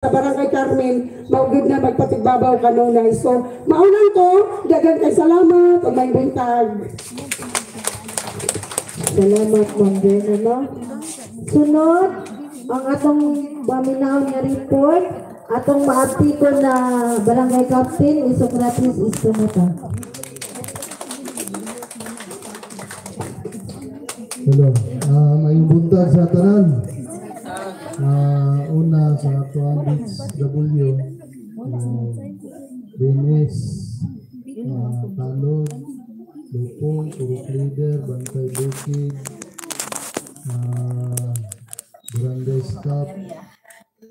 sa Barangay Carmen, maugod na magpatigbabaw kanunay. So, maunan ko, dagan kay salamat, o may buntag. Salamat, Ma'am Bernala. Sunod, ang atong paminaw nga report, atong maabti ko na Barangay Captain, Isocrates Istamata. Hello, may buntag sa tanan. Una sa Tuan Beach W, BNS, Talon, Lupong, Turok Leader, Bantay Bukid, Barangay Staff,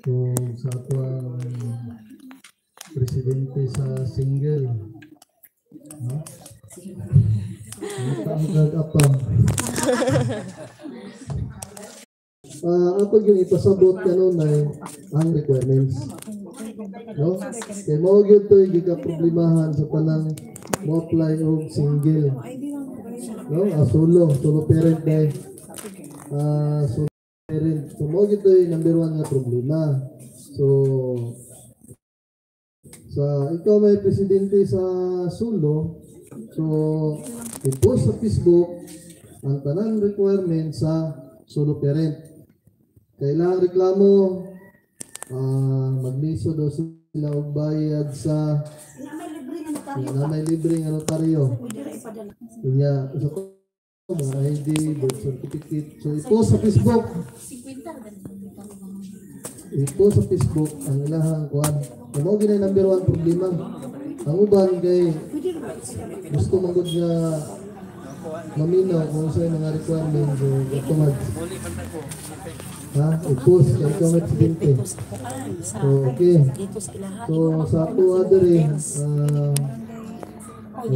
kung sa Tuan Presidente sa Single. Ang kagapang. Ako yung ipasabot kanunay ang requirements. No? Kaya mo yun ito yung problemahan sa panang mo apply og single. No? Solo parent na solo parent. So mo yun ito yung number one nga problema. So sa ikaw may presidente sa solo, so i-post sa Facebook ang tanang requirements sa solo parent. Kailangan reklamo, magniso daw sila og bayad sa may libreng notaryo. Kanya, mga ID, birth certificate. So, ipo sa Facebook. Ang ilahang kuhan. Ang mga ginay number one problema. Ang uban kay gusto manggod nga maminaw kung sa'yo mga requirements o katumad. I-post kay ikaw may presidente. So, okay. So, sa ako adere,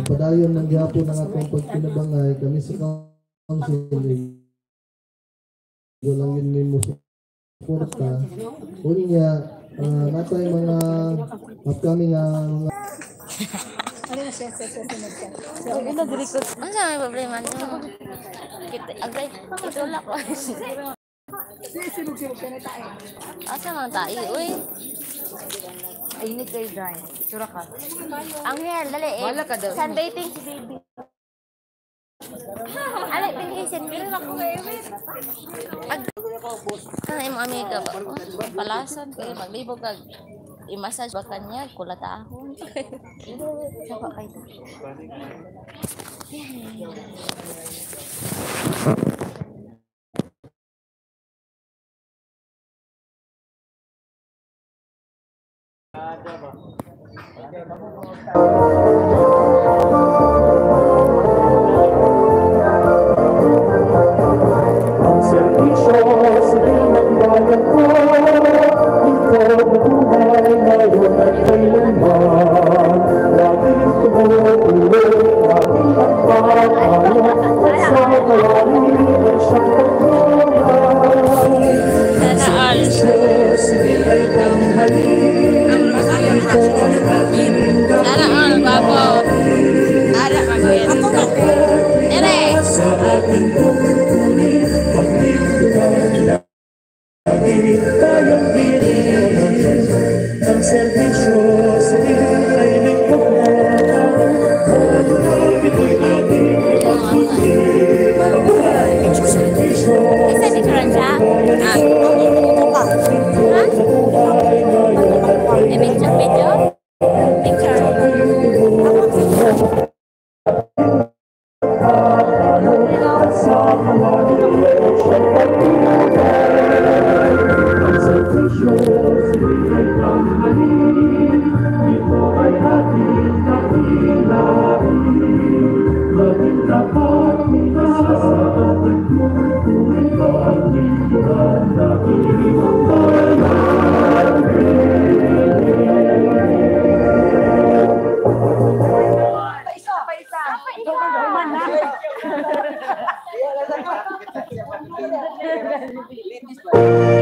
padayon ng gihapon ng atong pagpinabangay, kami sa council, lang yun may mo suporta. Unya, natay mga upcoming mga ano sa may problema niyo? Agay, itulak ko. Asa man tayo, uy? Ay, init kayo dry. Sura ka. Angel, dali eh. Wala ka daw. Sundating si baby. Alay, pinihisin. Pero ako ay mo amiga ba? Palasan kayo, maglibog kag i-massage ba kanya, kulata ahon. Saka kayo. Ang serbisyo sa pinagbayan ko, ikaw mabuhay ngayon at kailanman. Laging tumutuloy, laging ang pag-ayat, at sa kalalim ay siyang pagkulay. Ang serbisyo sa pinagbayan Sana ang babo. Ara magyan. Ere. sa ating tutunin, pagtituloy lagi tayong piliin. Ang serbisyo sa ay nagpapala. Ito'y ating ipagtuloy. Ang serbisyo Isa ni Francia? Medyo? Picture. Thank you.